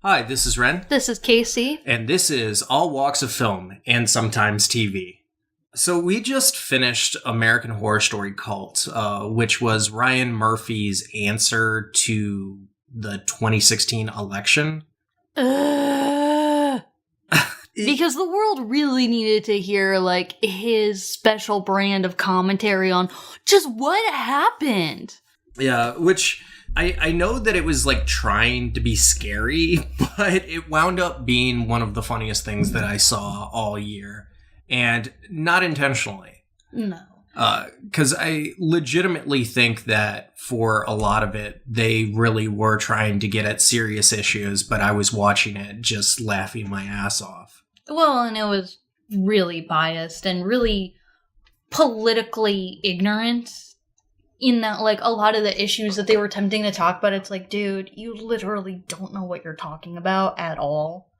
Hi, this is Ren. This is Casey. And this is All Walks of Film and Sometimes TV. So we just finished American Horror Story Cult, which was Ryan Murphy's answer to the 2016 election. Because the world really needed to hear, his special brand of commentary on just what happened. Yeah, which I know that it was, trying to be scary, but it wound up being one of the funniest things that I saw all year. And not intentionally. No. Because I legitimately think that for a lot of it, they really were trying to get at serious issues, but I was watching it just laughing my ass off. Well, and it was really biased and really politically ignorant in that, a lot of the issues that they were attempting to talk about, it's dude, you literally don't know what you're talking about at all.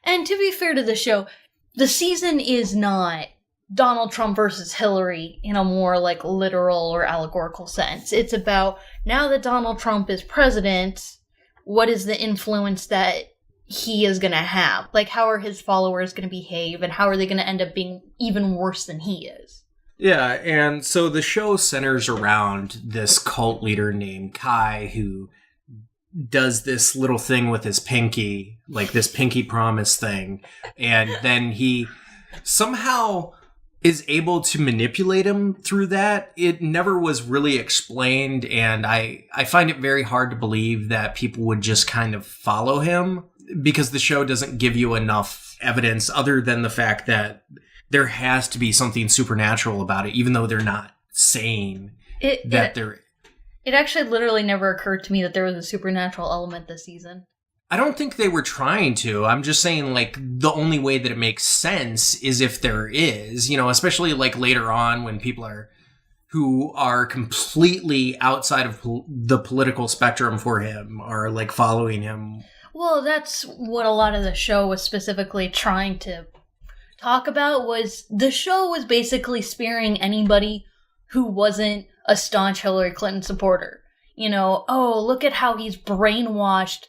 And to be fair to the show, the season is not Donald Trump versus Hillary in a more, literal or allegorical sense. It's about, now that Donald Trump is president, what is the influence that he is going to have? How are his followers going to behave, and how are they going to end up being even worse than he is? Yeah, and so the show centers around this cult leader named Kai who does this little thing with his pinky, this pinky promise thing, and then he somehow is able to manipulate him through that. It never was really explained, and I find it very hard to believe that people would just kind of follow him, because the show doesn't give you enough evidence other than the fact that there has to be something supernatural about it, even though they're not saying there. It actually literally never occurred to me that there was a supernatural element this season. I don't think they were trying to. I'm just saying, the only way that it makes sense is if there is, especially, later on when people who are completely outside of the political spectrum for him are, following him. Well, that's what a lot of the show was specifically trying to talk about, was the show was basically sparing anybody who wasn't a staunch Hillary Clinton supporter. Oh, look at how he's brainwashed,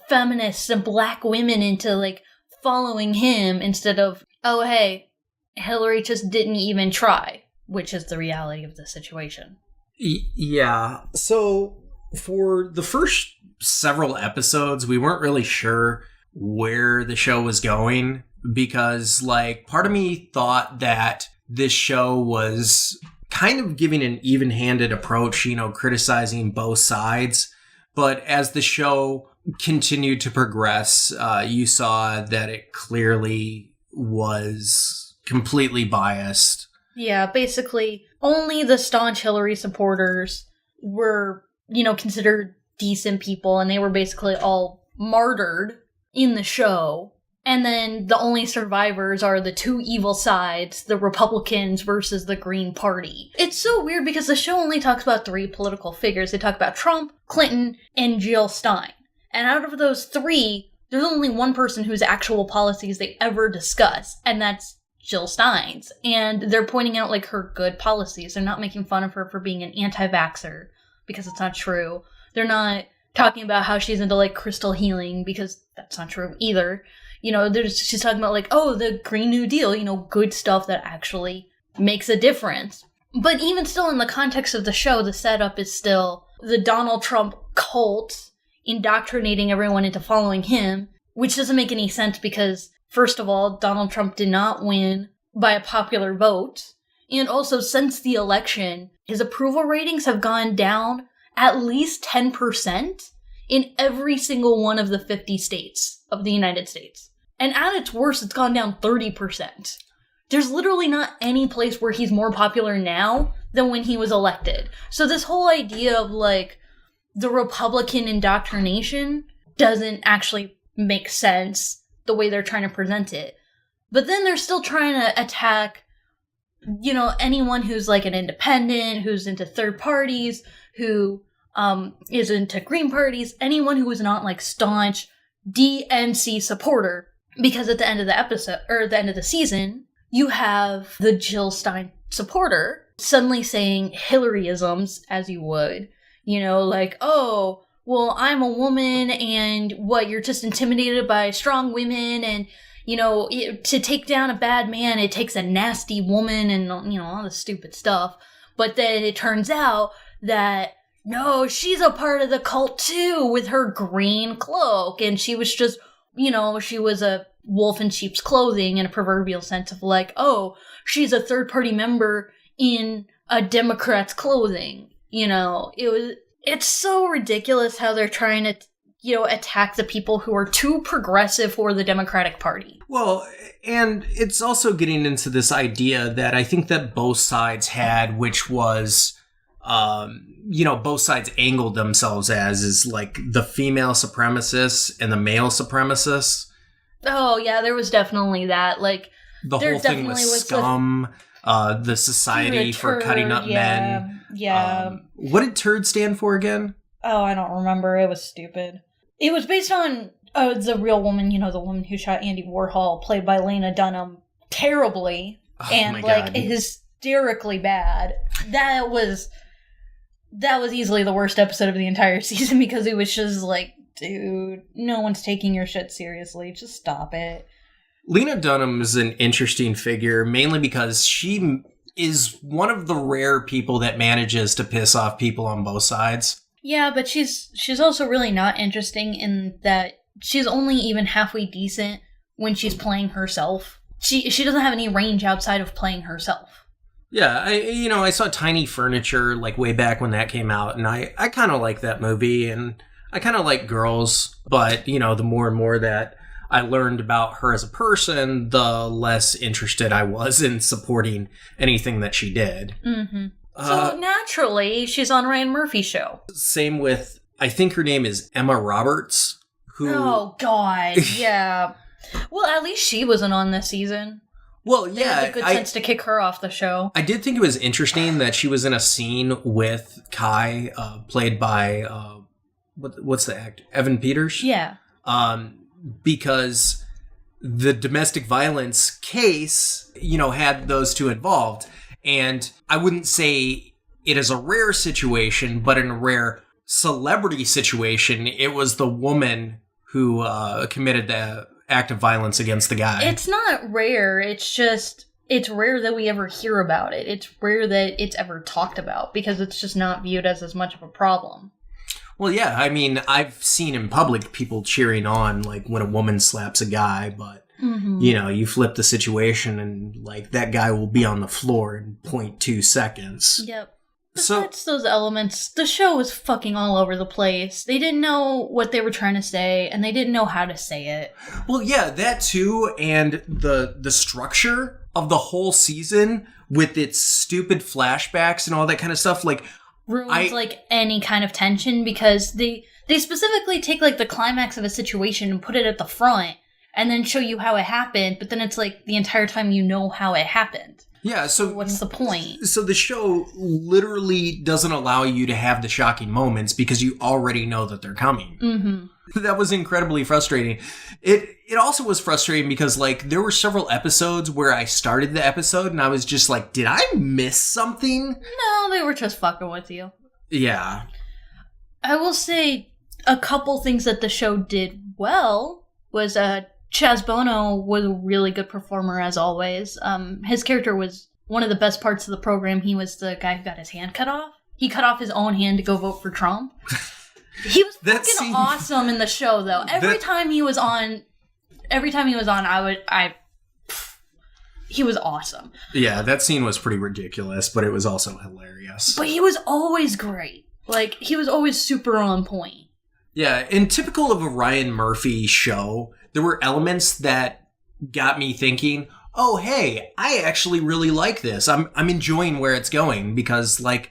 feminists and black women into, following him, instead of, oh, hey, Hillary just didn't even try, which is the reality of the situation. Yeah. So for the first several episodes, we weren't really sure where the show was going, because, part of me thought that this show was kind of giving an even-handed approach, criticizing both sides. But as the show continued to progress, you saw that it clearly was completely biased. Yeah, basically, only the staunch Hillary supporters were, considered decent people, and they were basically all martyred in the show. And then the only survivors are the two evil sides, the Republicans versus the Green Party. It's so weird because the show only talks about three political figures. They talk about Trump, Clinton, and Jill Stein. And out of those three, there's only one person whose actual policies they ever discuss, and that's Jill Stein's. And they're pointing out, her good policies. They're not making fun of her for being an anti-vaxxer, because it's not true. They're not talking about how she's into, crystal healing, because that's not true either. She's talking about, the Green New Deal, good stuff that actually makes a difference. But even still, in the context of the show, the setup is still the Donald Trump cult indoctrinating everyone into following him, which doesn't make any sense because, first of all, Donald Trump did not win by a popular vote. And also, since the election, his approval ratings have gone down at least 10% in every single one of the 50 states of the United States. And at its worst, it's gone down 30%. There's literally not any place where he's more popular now than when he was elected. So this whole idea of, the Republican indoctrination doesn't actually make sense the way they're trying to present it. But then they're still trying to attack, anyone who's, an independent, who's into third parties, who is into Green parties, anyone who is not, staunch DNC supporter. Because at the end of the episode, or the end of the season, you have the Jill Stein supporter suddenly saying Hillaryisms, as you would, oh, well, I'm a woman, and what, you're just intimidated by strong women, and, you know, to take down a bad man, it takes a nasty woman, and, you know, all this stupid stuff. But then it turns out that, no, she's a part of the cult too, with her green cloak, and she was just, you know, she was a wolf in sheep's clothing in a proverbial sense of like, oh, she's a third-party member in a Democrat's clothing. You know, it's so ridiculous how they're trying to, you know, attack the people who are too progressive for the Democratic Party. Well, and it's also getting into this idea that I think that both sides had, which was, you know, both sides angled themselves as is like the female supremacists and the male supremacists. Oh, yeah, there was definitely that. Like, the whole thing with Scum, the Society for Cutting Up Men. Yeah. What did TURD stand for again? Oh, I don't remember. It was stupid. It was based on the real woman, you know, the woman who shot Andy Warhol, played by Lena Dunham, terribly. Oh, and, like, hysterically bad. That was easily the worst episode of the entire season because it was just like, dude, no one's taking your shit seriously. Just stop it. Lena Dunham is an interesting figure, mainly because she is one of the rare people that manages to piss off people on both sides. Yeah, but she's also really not interesting in that she's only even halfway decent when she's playing herself. She doesn't have any range outside of playing herself. Yeah, I saw Tiny Furniture like way back when that came out, and I kind of like that movie, and I kind of like Girls, but, you know, the more and more that I learned about her as a person, the less interested I was in supporting anything that she did. Mm-hmm. So naturally, she's on Ryan Murphy's show. Same with, I think her name is Emma Roberts, who... Oh, God, yeah. Well, at least she wasn't on this season. Well, yeah. It had the good sense to kick her off the show. I did think it was interesting that she was in a scene with Kai, played by, what's the actor? Evan Peters? Yeah. Because the domestic violence case, you know, had those two involved. And I wouldn't say it is a rare situation, but in a rare celebrity situation, it was the woman who committed the act of violence against the guy. It's not rare. It's just, it's rare that we ever hear about it. It's rare that it's ever talked about because it's just not viewed as much of a problem. Well, yeah, I mean, I've seen in public people cheering on, like, when a woman slaps a guy, but, you know, you flip the situation and, like, that guy will be on the floor in 0.2 seconds. Yep. Besides those elements, the show was fucking all over the place. They didn't know what they were trying to say, and they didn't know how to say it. Well, yeah, that too, and the structure of the whole season with its stupid flashbacks and all that kind of stuff, like... ruins like any kind of tension because they specifically take like the climax of a situation and put it at the front and then show you how it happened, but then it's like the entire time you know how it happened. Yeah, so what's the point? So the show literally doesn't allow you to have the shocking moments because you already know that they're coming. Mm-hmm. That was incredibly frustrating. It also was frustrating because, like, there were several episodes where I started the episode and I was just like, did I miss something? No, they were just fucking with you. Yeah. I will say a couple things that the show did well was Chaz Bono was a really good performer as always. His character was one of the best parts of the program. He was the guy who got his hand cut off. He cut off his own hand to go vote for Trump. He was fucking awesome in the show, though. Every time he was on, he was awesome. Yeah, that scene was pretty ridiculous, but it was also hilarious. But he was always great. Like, he was always super on point. Yeah, and typical of a Ryan Murphy show, there were elements that got me thinking, oh, hey, I actually really like this. I'm enjoying where it's going because, like...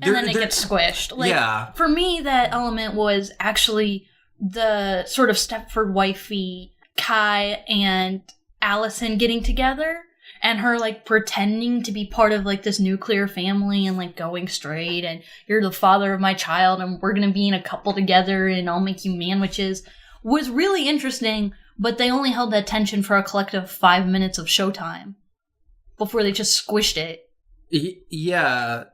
And then it gets squished. Like, yeah. For me, that element was actually the sort of Stepford wifey Kai and Allison getting together and her, like, pretending to be part of, like, this nuclear family and, like, going straight and you're the father of my child and we're gonna be in a couple together and I'll make you manwiches was really interesting, but they only held that tension for a collective 5 minutes of showtime before they just squished it. Yeah.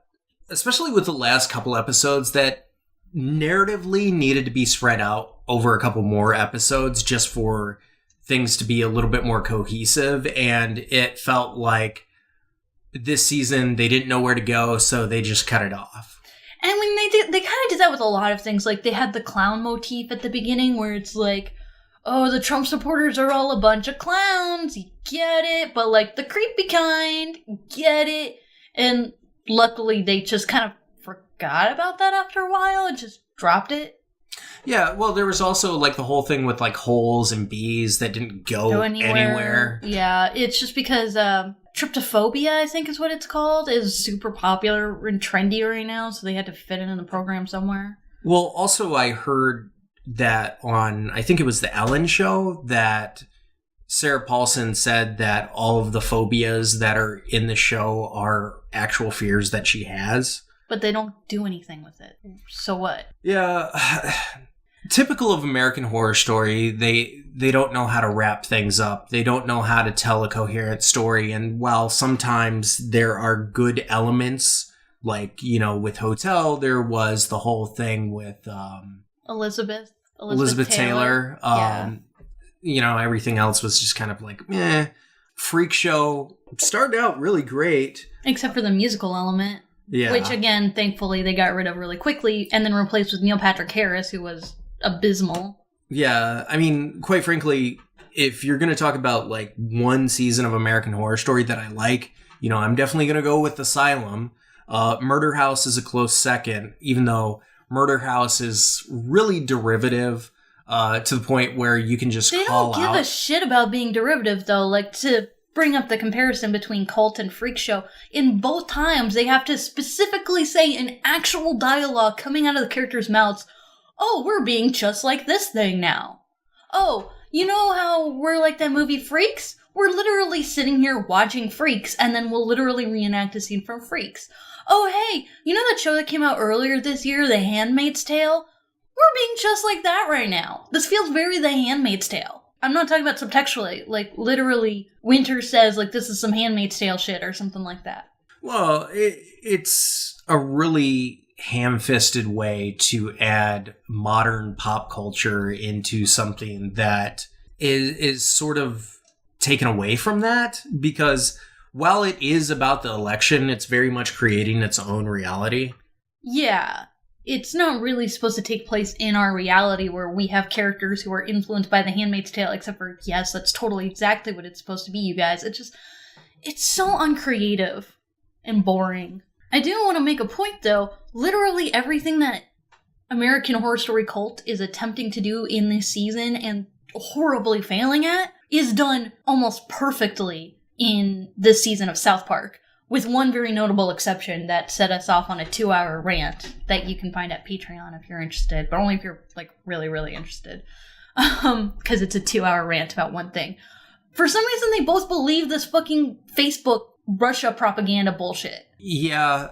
Especially with the last couple episodes that narratively needed to be spread out over a couple more episodes just for things to be a little bit more cohesive. And it felt like this season they didn't know where to go, so they just cut it off. And when they kind of did that with a lot of things. Like, they had the clown motif at the beginning where it's like, oh, the Trump supporters are all a bunch of clowns, you get it, but like the creepy kind, get it. And luckily they just kind of forgot about that after a while and just dropped it. Yeah, well, there was also like the whole thing with like holes and bees that didn't go anywhere. Yeah, it's just because tryptophobia, I think is what it's called, is super popular and trendy right now, so they had to fit it in the program somewhere. Well, also I heard that on, I think it was the Ellen show, that Sarah Paulson said that all of the phobias that are in the show are actual fears that she has. But they don't do anything with it. So what? Yeah. Typical of American Horror Story, they don't know how to wrap things up. They don't know how to tell a coherent story. And while sometimes there are good elements, like, you know, with Hotel, there was the whole thing with Elizabeth Taylor. Yeah. You know, everything else was just kind of like, meh. Freak Show started out really great. Except for the musical element. Yeah. Which, again, thankfully they got rid of really quickly and then replaced with Neil Patrick Harris, who was abysmal. Yeah, I mean, quite frankly, if you're going to talk about, like, one season of American Horror Story that I like, you know, I'm definitely going to go with Asylum. Murder House is a close second, even though Murder House is really derivative to the point where you can just call out. They don't give a shit about being derivative, though. Like, to bring up the comparison between Cult and Freak Show, in both times they have to specifically say in actual dialogue coming out of the characters' mouths, oh, we're being just like this thing now. Oh, you know how we're like that movie Freaks? We're literally sitting here watching Freaks, and then we'll literally reenact a scene from Freaks. Oh, hey, you know that show that came out earlier this year, The Handmaid's Tale? We're being just like that right now. This feels very The Handmaid's Tale. I'm not talking about subtextually. Like, literally, Winter says, like, this is some Handmaid's Tale shit or something like that. Well, it's a really ham-fisted way to add modern pop culture into something that is sort of taken away from that, because while it is about the election, it's very much creating its own reality. Yeah. It's not really supposed to take place in our reality where we have characters who are influenced by The Handmaid's Tale, except for, yes, that's totally exactly what it's supposed to be, you guys. It's so uncreative and boring. I do want to make a point, though. Literally everything that American Horror Story Cult is attempting to do in this season and horribly failing at is done almost perfectly in this season of South Park, with one very notable exception that set us off on a 2-hour rant that you can find at Patreon if you're interested, but only if you're, like, really, really interested. Because it's a 2-hour rant about one thing. For some reason, they both believe this fucking Facebook Russia propaganda bullshit. Yeah,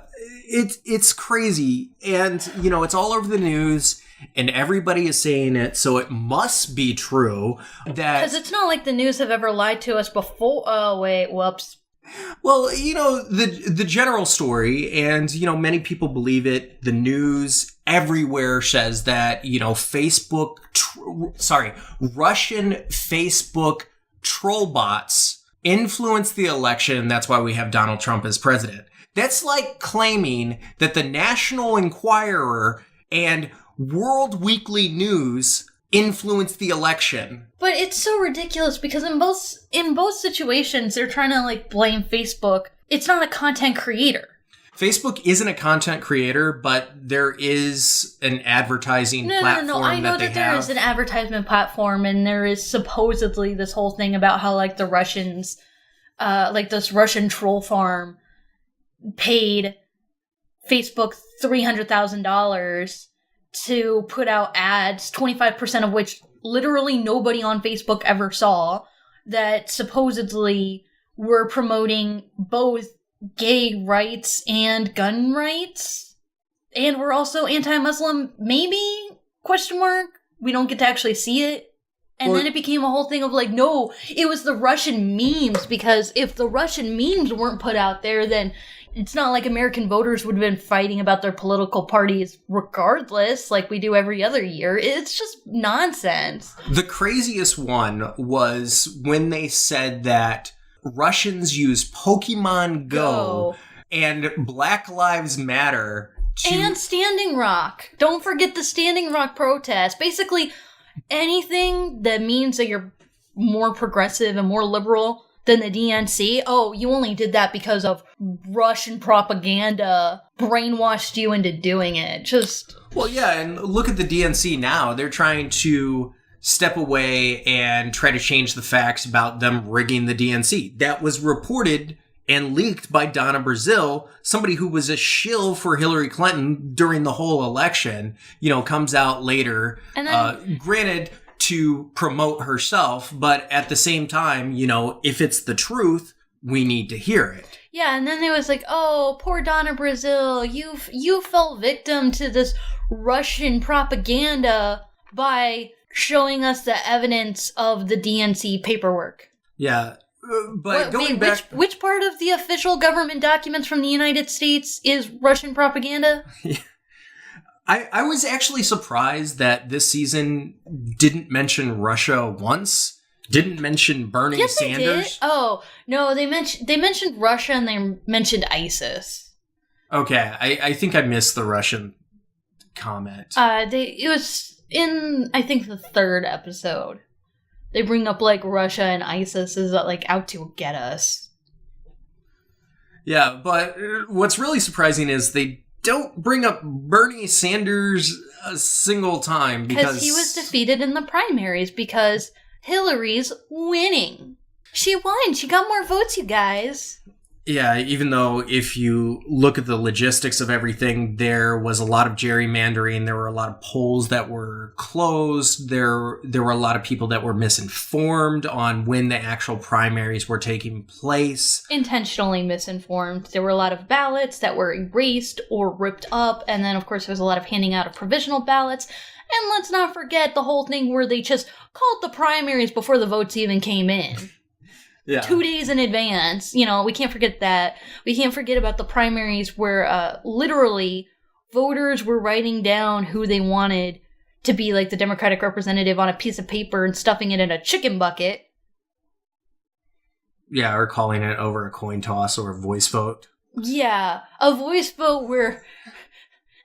it's crazy. And, you know, it's all over the news, and everybody is saying it, so it must be true that... Because it's not like the news have ever lied to us before. Oh, wait, whoops. Well, you know, the general story, and, you know, many people believe it, the news everywhere says that, you know, Russian Facebook troll bots influenced the election. That's why we have Donald Trump as president. That's like claiming that the National Enquirer and World Weekly News influenced the election. But it's so ridiculous because in both situations they're trying to, like, blame Facebook. It's not a content creator. Facebook isn't a content creator, but there is an advertising platform. No. I know that there is an advertisement platform, and there is supposedly this whole thing about how, like, the Russians, like this Russian troll farm paid Facebook $300,000 to put out ads, 25% of which literally nobody on Facebook ever saw, that supposedly were promoting both gay rights and gun rights, and were also anti-Muslim, maybe? Question mark? We don't get to actually see it. And then it became a whole thing of, like, no, it was the Russian memes, because if the Russian memes weren't put out there, then, It's not like American voters would have been fighting about their political parties regardless, like we do every other year. It's just nonsense. The craziest one was when they said that Russians use Pokemon Go and Black Lives Matter and Standing Rock. Don't forget the Standing Rock protest. Basically, anything that means that you're more progressive and more liberal than the DNC, oh, you only did that because of Russian propaganda brainwashed you into doing it. Just... Well, yeah, and look at the DNC now. They're trying to step away and try to change the facts about them rigging the DNC. That was reported and leaked by Donna Brazile, somebody who was a shill for Hillary Clinton during the whole election, comes out later. And then, granted, to promote herself, but at the same time, if it's the truth, we need to hear it. Yeah, and then it was like, oh, poor Donna Brazile, you fell victim to this Russian propaganda by showing us the evidence of the DNC paperwork. Yeah. But going back... Which part of the official government documents from the United States is Russian propaganda? Yeah. I was actually surprised that this season didn't mention Russia once. Didn't mention Bernie Sanders. They did. Oh, no, they mentioned Russia and they mentioned ISIS. Okay, I think I missed the Russian comment. It was in, I think, the third episode. They bring up, like, Russia and ISIS is, like, out to get us. Yeah, but what's really surprising is they don't bring up Bernie Sanders a single time because he was defeated in the primaries because Hillary's winning. She won. She got more votes, you guys. Yeah, even though if you look at the logistics of everything, there was a lot of gerrymandering. There were a lot of polls that were closed. There were a lot of people that were misinformed on when the actual primaries were taking place. Intentionally misinformed. There were a lot of ballots that were erased or ripped up. And then, of course, there was a lot of handing out of provisional ballots. And let's not forget the whole thing where they just called the primaries before the votes even came in. Yeah. 2 days in advance. We can't forget that. We can't forget about the primaries where literally voters were writing down who they wanted to be like the Democratic representative on a piece of paper and stuffing it in a chicken bucket. Yeah, or calling it over a coin toss or a voice vote. Yeah, a voice vote where...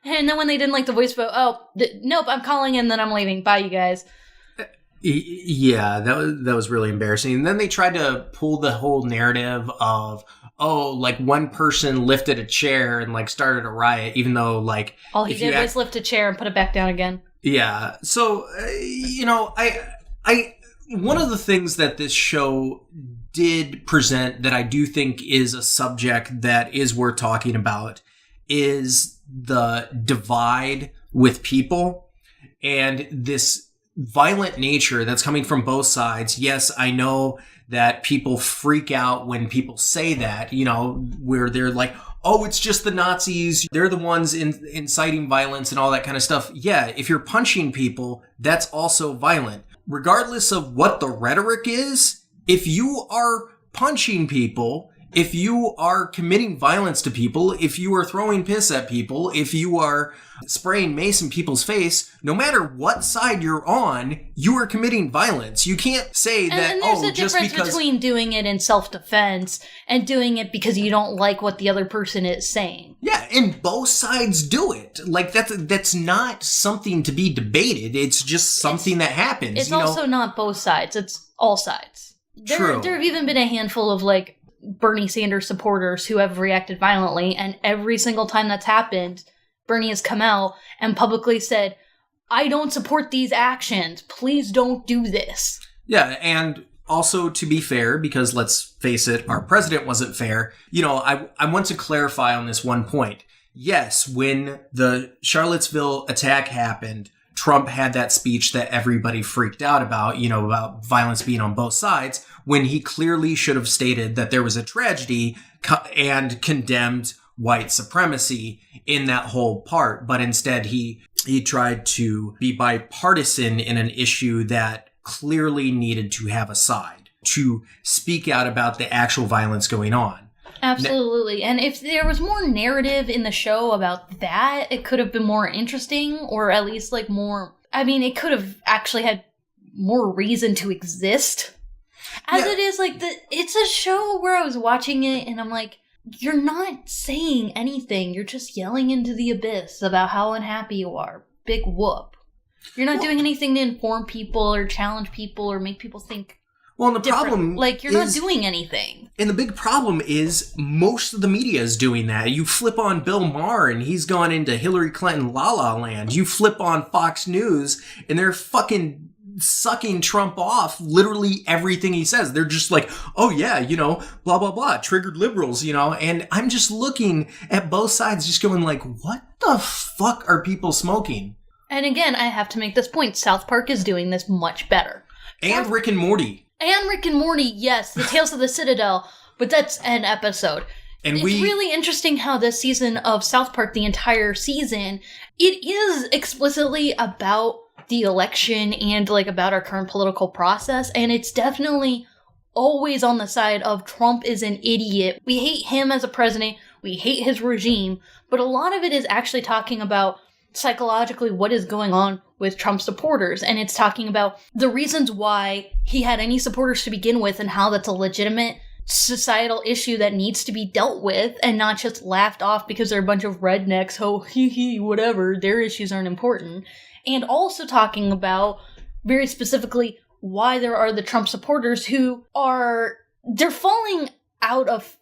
And then when they didn't like the voice vote, nope, I'm calling and then I'm leaving. Bye, you guys. Yeah, that was really embarrassing. And then they tried to pull the whole narrative of, like one person lifted a chair and like started a riot, even though like all he did was lift a chair and put it back down again. Yeah. So I one of the things that this show did present that I do think is a subject that is worth talking about is the divide with people and this violent nature that's coming from both sides. Yes, I know that people freak out when people say that, where they're like, oh, it's just the Nazis. They're the ones inciting violence and all that kind of stuff. Yeah, if you're punching people, that's also violent. Regardless of what the rhetoric is, if you are punching people, if you are committing violence to people, if you are throwing piss at people, if you are spraying mace in people's face, no matter what side you're on, you are committing violence. You can't say that, and there's a difference between doing it in self-defense and doing it because you don't like what the other person is saying. Yeah, and both sides do it. Like, that's not something to be debated. It's just something that happens. It's also not both sides. It's all sides. True. There have even been a handful of, like, Bernie Sanders supporters who have reacted violently, and every single time that's happened, Bernie has come out and publicly said, I don't support these actions. Please don't do this. Yeah, and also to be fair, because let's face it, our president wasn't fair, I want to clarify on this one point. Yes, when the Charlottesville attack happened, Trump had that speech that everybody freaked out about, about violence being on both sides, when he clearly should have stated that there was a tragedy and condemned white supremacy in that whole part. But instead, he tried to be bipartisan in an issue that clearly needed to have a side, to speak out about the actual violence going on. Absolutely. And if there was more narrative in the show about that, it could have been more interesting, or at least like more, I mean, it could have actually had more reason to exist. As it is, like, it's a show where I was watching it and I'm like, you're not saying anything. You're just yelling into the abyss about how unhappy you are. Big whoop. You're not doing anything to inform people or challenge people or make people think. Well, and the problem, like, you're not doing anything. And the big problem is most of the media is doing that. You flip on Bill Maher and he's gone into Hillary Clinton la la land. You flip on Fox News and they're fucking sucking Trump off literally everything he says. They're just like, oh yeah, you know, blah, blah, blah, triggered liberals, you know, and I'm just looking at both sides just going like, what the fuck are people smoking? And again, I have to make this point. South Park is doing this much better. And Rick and Morty. And Rick and Morty, yes, the Tales of the Citadel, but that's an episode. And it's really interesting how this season of South Park, the entire season, it is explicitly about the election and like about our current political process, and it's definitely always on the side of Trump is an idiot. We hate him as a president, we hate his regime, but a lot of it is actually talking about psychologically what is going on with Trump supporters, and it's talking about the reasons why he had any supporters to begin with and how that's a legitimate societal issue that needs to be dealt with and not just laughed off because they're a bunch of rednecks, oh, hee hee, whatever, their issues aren't important. And also talking about, very specifically, why there are the Trump supporters who they're falling out of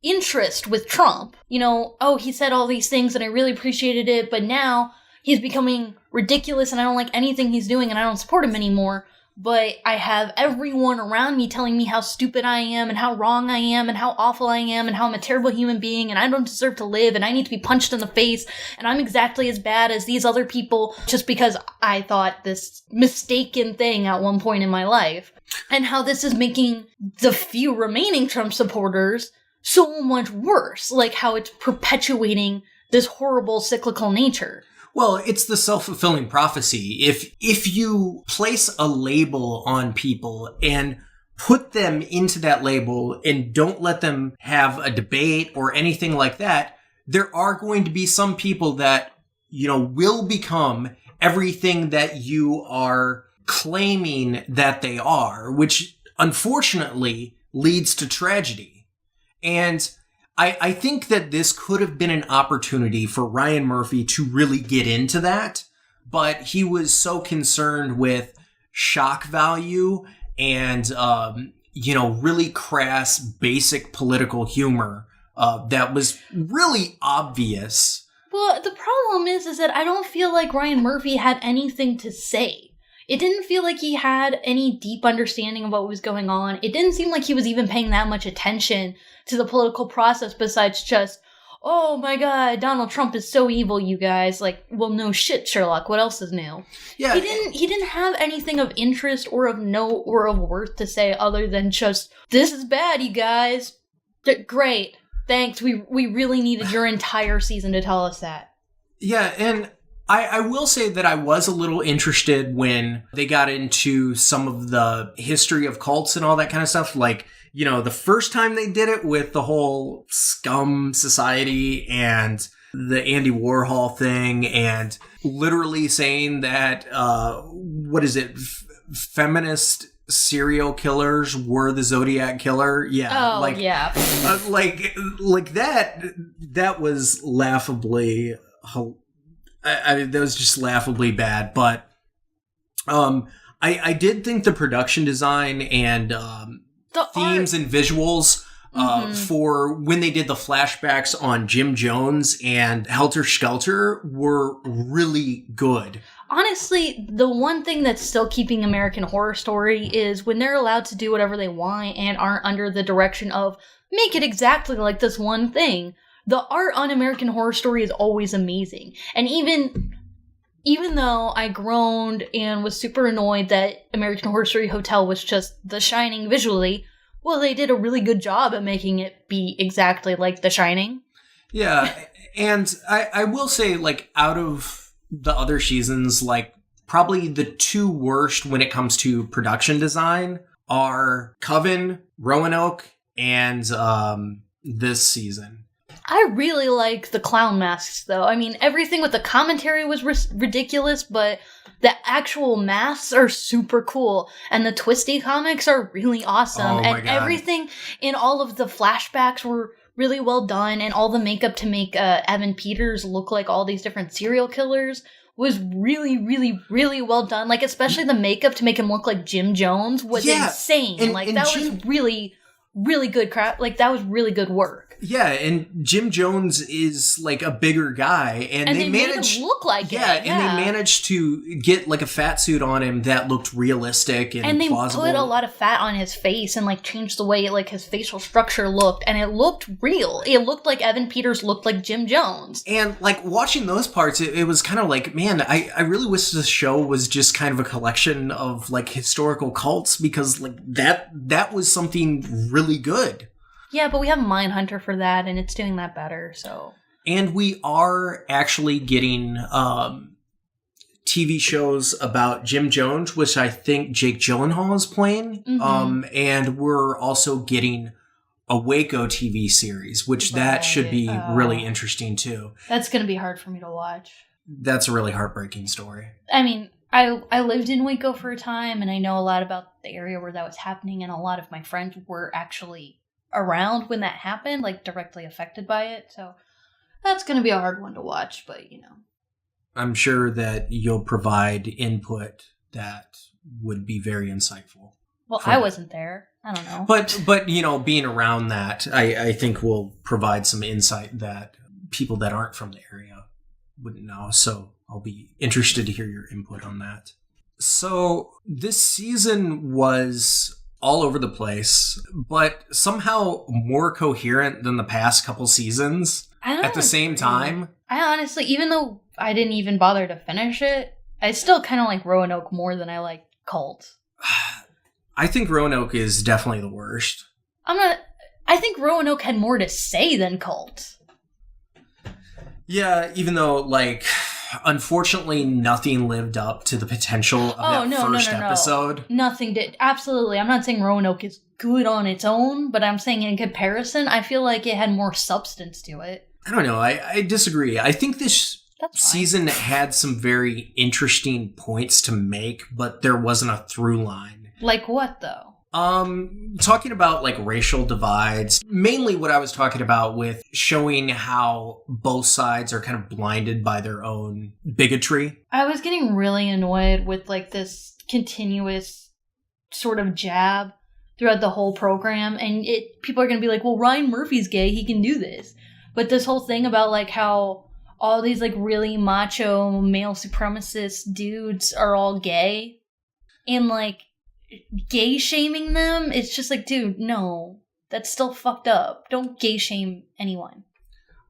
interest with Trump. You know, oh, he said all these things and I really appreciated it, but now he's becoming ridiculous and I don't like anything he's doing and I don't support him anymore. But I have everyone around me telling me how stupid I am and how wrong I am and how awful I am and how I'm a terrible human being and I don't deserve to live and I need to be punched in the face and I'm exactly as bad as these other people just because I thought this mistaken thing at one point in my life. And how this is making the few remaining Trump supporters so much worse. Like how it's perpetuating this horrible cyclical nature. Well, it's the self-fulfilling prophecy. If you place a label on people and put them into that label and don't let them have a debate or anything like that, there are going to be some people that, you know, will become everything that you are claiming that they are, which unfortunately leads to tragedy. And I think that this could have been an opportunity for Ryan Murphy to really get into that, but he was so concerned with shock value and, you know, really crass, basic political humor that was really obvious. Well, the problem is that I don't feel like Ryan Murphy had anything to say. It didn't feel like he had any deep understanding of what was going on. It didn't seem like he was even paying that much attention to the political process besides just, oh my god, Donald Trump is so evil, you guys. Like, well, no shit, Sherlock. What else is new? Yeah. He didn't have anything of interest or of note or of worth to say other than just, this is bad, you guys. Great. Thanks. We really needed your entire season to tell us that. Yeah, and I will say that I was a little interested when they got into some of the history of cults and all that kind of stuff. Like, you know, the first time they did it with the whole Scum Society and the Andy Warhol thing and literally saying that, feminist serial killers were the Zodiac Killer. Yeah. Oh, yeah. Like that was laughably I mean, that was just laughably bad, but I did think the production design and the themes and visuals for when they did the flashbacks on Jim Jones and Helter Skelter were really good. Honestly, the one thing that's still keeping American Horror Story is when they're allowed to do whatever they want and aren't under the direction of make it exactly like this one thing. The art on American Horror Story is always amazing. And even though I groaned and was super annoyed that American Horror Story Hotel was just The Shining visually, well, they did a really good job at making it be exactly like The Shining. Yeah, and I will say, like, out of the other seasons, like, probably the two worst when it comes to production design are Coven, Roanoke, and this season. I really like the clown masks, though. I mean, everything with the commentary was ridiculous, but the actual masks are super cool. And the Twisty comics are really awesome. Oh my and God. everything in all of the flashbacks were really well done. And all the makeup to make Evan Peters look like all these different serial killers was really, really, really well done. Like, especially the makeup to make him look like Jim Jones was insane. And that was really, really good crap. Like, that was really good work. Yeah, and Jim Jones is like a bigger guy, and they made managed him look like yeah, it. and they managed to get like a fat suit on him that looked realistic and they plausible. put a lot of fat on his face and like changed the way like his facial structure looked, and it looked real. It looked like Evan Peters looked like Jim Jones. And like watching those parts, it was kind of like, man, I really wish this show was just kind of a collection of like historical cults, because like that was something really good. Yeah, but we have Mindhunter for that, and it's doing that better, so. And we are actually getting TV shows about Jim Jones, which I think Jake Gyllenhaal is playing. Mm-hmm. And we're also getting a Waco TV series, which that should be really interesting too. That's going to be hard for me to watch. That's a really heartbreaking story. I mean, I lived in Waco for a time, and I know a lot about the area where that was happening, and a lot of my friends were actually around when that happened, like directly affected by it, so that's going to be a hard one to watch, but you know. I'm sure that you'll provide input that would be very insightful. Well, I wasn't there. I don't know. But you know, being around that, I think will provide some insight that people that aren't from the area wouldn't know, so I'll be interested to hear your input on that. So this season was all over the place, but somehow more coherent than the past couple seasons at the same time. I honestly, even though I didn't even bother to finish it, I still kind of like Roanoke more than I like Cult. I think Roanoke is definitely the worst. I think Roanoke had more to say than Cult. Yeah, even though, like, unfortunately, nothing lived up to the potential of that first episode. Nothing did. Absolutely. I'm not saying Roanoke is good on its own, but I'm saying in comparison, I feel like it had more substance to it. I don't know. I disagree. I think this season had some very interesting points to make, but there wasn't a through line. Like what, though? Talking about like racial divides, mainly what I was talking about with showing how both sides are kind of blinded by their own bigotry. I was getting really annoyed with like this continuous sort of jab throughout the whole program, and people are going to be like, well, Ryan Murphy's gay, he can do this. But this whole thing about like how all these like really macho male supremacist dudes are all gay, and like gay shaming them, it's just like, dude, no, that's still fucked up. Don't gay shame anyone.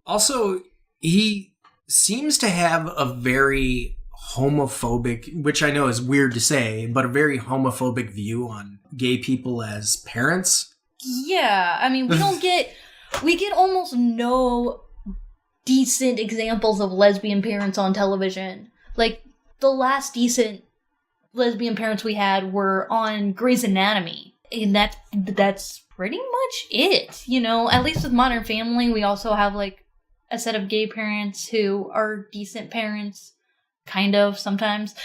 Also, he seems to have a very homophobic, which I know is weird to say, but a very homophobic view on gay people as parents. Yeah, I mean, we get almost no decent examples of lesbian parents on television. Like, the last decent lesbian parents we had were on Grey's Anatomy, and that's pretty much it, you know. At least with Modern Family, we also have like a set of gay parents who are decent parents, kind of sometimes.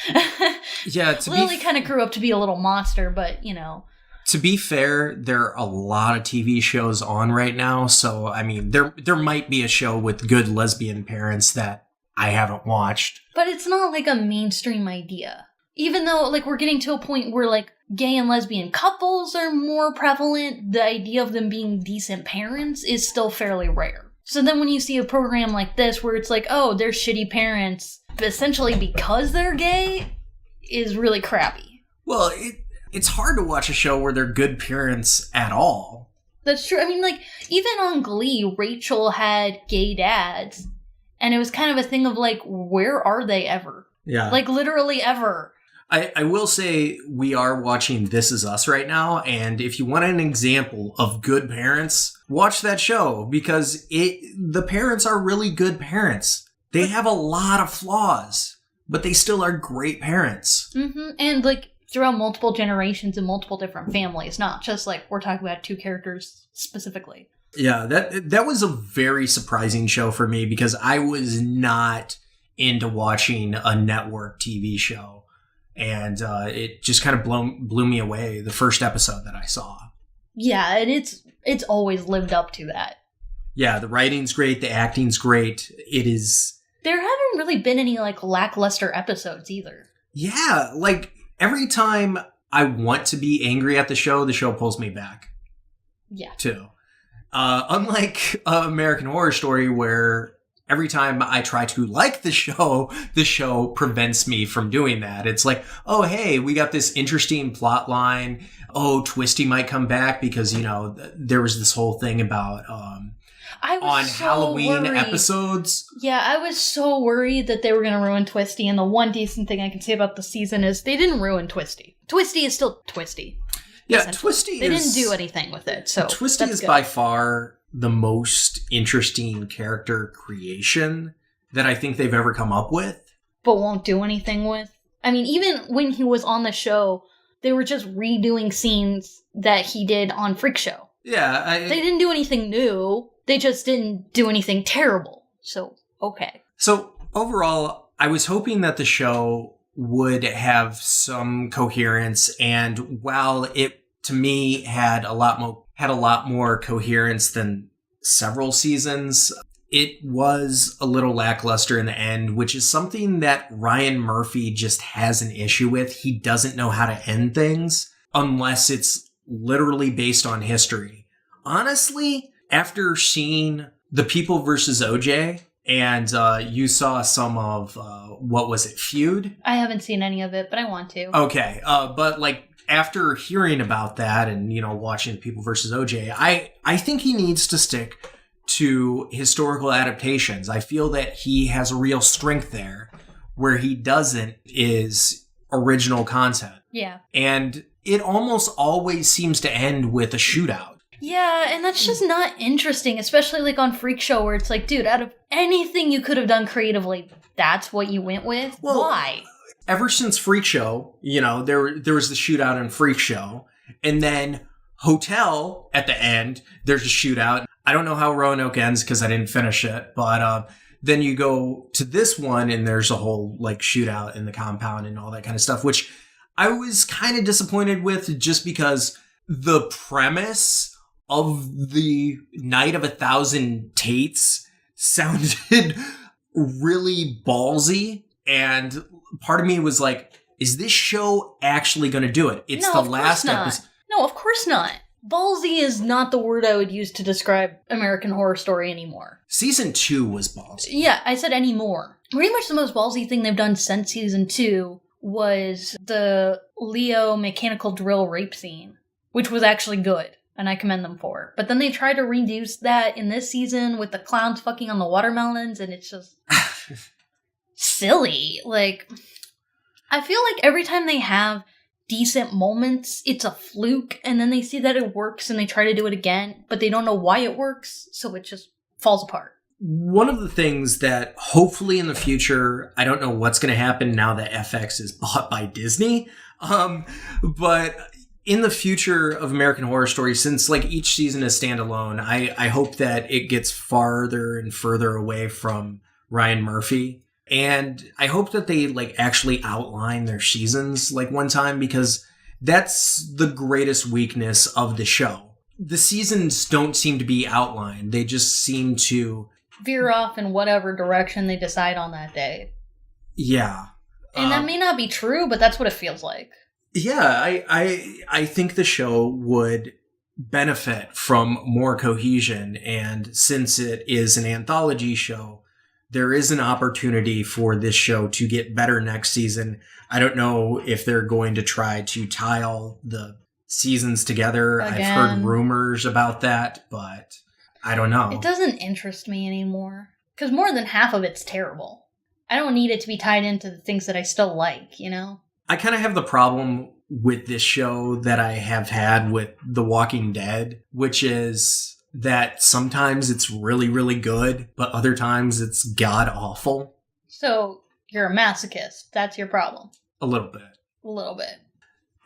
Yeah, Lily kind of grew up to be a little monster, but you know. To be fair, there are a lot of TV shows on right now, so I mean, there might be a show with good lesbian parents that I haven't watched, but it's not like a mainstream idea. Even though, like, we're getting to a point where, like, gay and lesbian couples are more prevalent, the idea of them being decent parents is still fairly rare. So then when you see a program like this where it's like, oh, they're shitty parents, but essentially because they're gay, is really crappy. Well, it's hard to watch a show where they're good parents at all. That's true. I mean, like, even on Glee, Rachel had gay dads, and it was kind of a thing of, like, where are they ever? Yeah. Like, literally ever. I will say we are watching This Is Us right now, and if you want an example of good parents, watch that show, because the parents are really good parents. They have a lot of flaws, but they still are great parents. Mm-hmm. And, like, throughout multiple generations and multiple different families, not just, like, we're talking about two characters specifically. Yeah, that was a very surprising show for me because I was not into watching a network TV show. And it just kind of blew me away the first episode that I saw. Yeah, and it's always lived up to that. Yeah, the writing's great, the acting's great. It is. There haven't really been any like lackluster episodes either. Yeah, like every time I want to be angry at the show pulls me back. Yeah. Too. Unlike American Horror Story, where every time I try to like the show prevents me from doing that. It's like, oh, hey, we got this interesting plot line. Oh, Twisty might come back because, there was this whole thing about on so Halloween worried. Episodes. Yeah, I was so worried that they were going to ruin Twisty, and the one decent thing I can say about the season is they didn't ruin Twisty. Twisty is still Twisty. Yeah, Twisty They didn't do anything with it, so Twisty is good. By far the most interesting character creation that I think they've ever come up with. But won't do anything with. I mean, even when he was on the show, they were just redoing scenes that he did on Freak Show. Yeah. They didn't do anything new. They just didn't do anything terrible. So, okay. So, overall, I was hoping that the show would have some coherence, and while it, to me, had a lot more coherence than several seasons, it was a little lackluster in the end, which is something that Ryan Murphy just has an issue with. He doesn't know how to end things unless it's literally based on history. Honestly, after seeing The People vs. OJ, and you saw some of, what was it, Feud? I haven't seen any of it, but I want to. Okay, but like, after hearing about that and, watching The People vs. OJ, I think he needs to stick to historical adaptations. I feel that he has a real strength there. Where he doesn't is original content. Yeah. And it almost always seems to end with a shootout. Yeah, and that's just not interesting, especially like on Freak Show where it's like, dude, out of anything you could have done creatively, that's what you went with? Well, why? Ever since Freak Show, there was the shootout in Freak Show, and then Hotel at the end, there's a shootout. I don't know how Roanoke ends because I didn't finish it, but then you go to this one and there's a whole like shootout in the compound and all that kind of stuff, which I was kind of disappointed with just because the premise of the Night of 1,000 Tates sounded really ballsy, and part of me was like, is this show actually going to do it? It's the last episode. No, of course not. Ballsy is not the word I would use to describe American Horror Story anymore. Season 2 was ballsy. Yeah, I said anymore. Pretty much the most ballsy thing they've done since season 2 was the Leo mechanical drill rape scene, which was actually good, and I commend them for it. But then they tried to reduce that in this season with the clowns fucking on the watermelons, and it's just silly. Like, I feel like every time they have decent moments, it's a fluke, and then they see that it works and they try to do it again, but they don't know why it works, so it just falls apart. One of the things that hopefully in the future, I don't know what's going to happen now that FX is bought by Disney, but in the future of American Horror Story, since like each season is standalone, I hope that it gets farther and further away from Ryan Murphy. And I hope that they like actually outline their seasons like one time, because that's the greatest weakness of the show. The seasons don't seem to be outlined. They just seem to veer off in whatever direction they decide on that day. Yeah. And that may not be true, but that's what it feels like. Yeah, I think the show would benefit from more cohesion, and since it is an anthology show, there is an opportunity for this show to get better next season. I don't know if they're going to try to tie all the seasons together. Again. I've heard rumors about that, but I don't know. It doesn't interest me anymore, because more than half of it's terrible. I don't need it to be tied into the things that I still like, I kind of have the problem with this show that I have had with The Walking Dead, which is that sometimes it's really, really good, but other times it's god-awful. So, you're a masochist. That's your problem. A little bit. A little bit.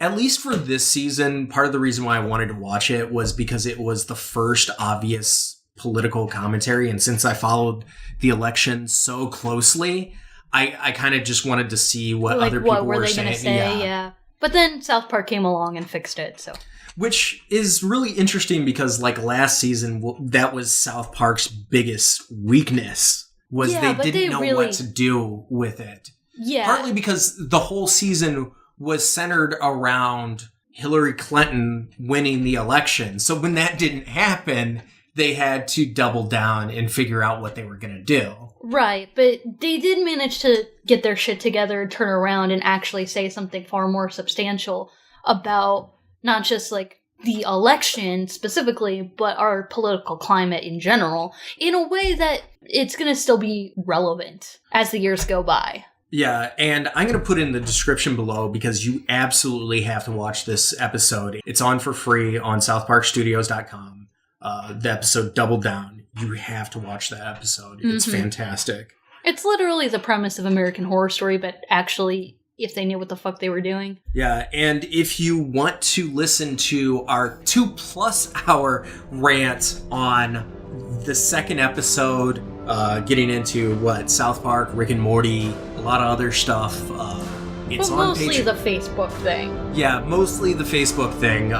At least for this season, part of the reason why I wanted to watch it was because it was the first obvious political commentary. And since I followed the election so closely, I kind of just wanted to see what other people were saying. Gonna say? Yeah. But then South Park came along and fixed it, so. Which is really interesting because, like, last season, that was South Park's biggest weakness, was they didn't know what to do with it. Yeah. Partly because the whole season was centered around Hillary Clinton winning the election. So when that didn't happen, they had to double down and figure out what they were going to do. Right, but they did manage to get their shit together and turn around and actually say something far more substantial about not just, like, the election specifically, but our political climate in general, in a way that it's going to still be relevant as the years go by. Yeah, and I'm going to put in the description below because you absolutely have to watch this episode. It's on for free on southparkstudios.com. The episode Double Down. You have to watch that episode. It's fantastic. It's literally the premise of American Horror Story, but actually, if they knew what the fuck they were doing. Yeah, and if you want to listen to our 2+ hour rant on the second episode, getting into South Park, Rick and Morty, a lot of other stuff. It's but on mostly the Facebook thing. Yeah, mostly the Facebook thing.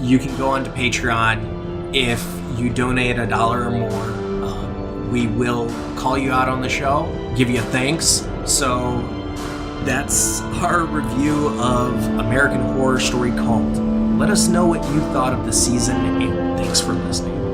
You can go onto Patreon. If you donate $1 or more, we will call you out on the show, give you thanks. So that's our review of American Horror Story Cult. Let us know what you thought of the season, and thanks for listening.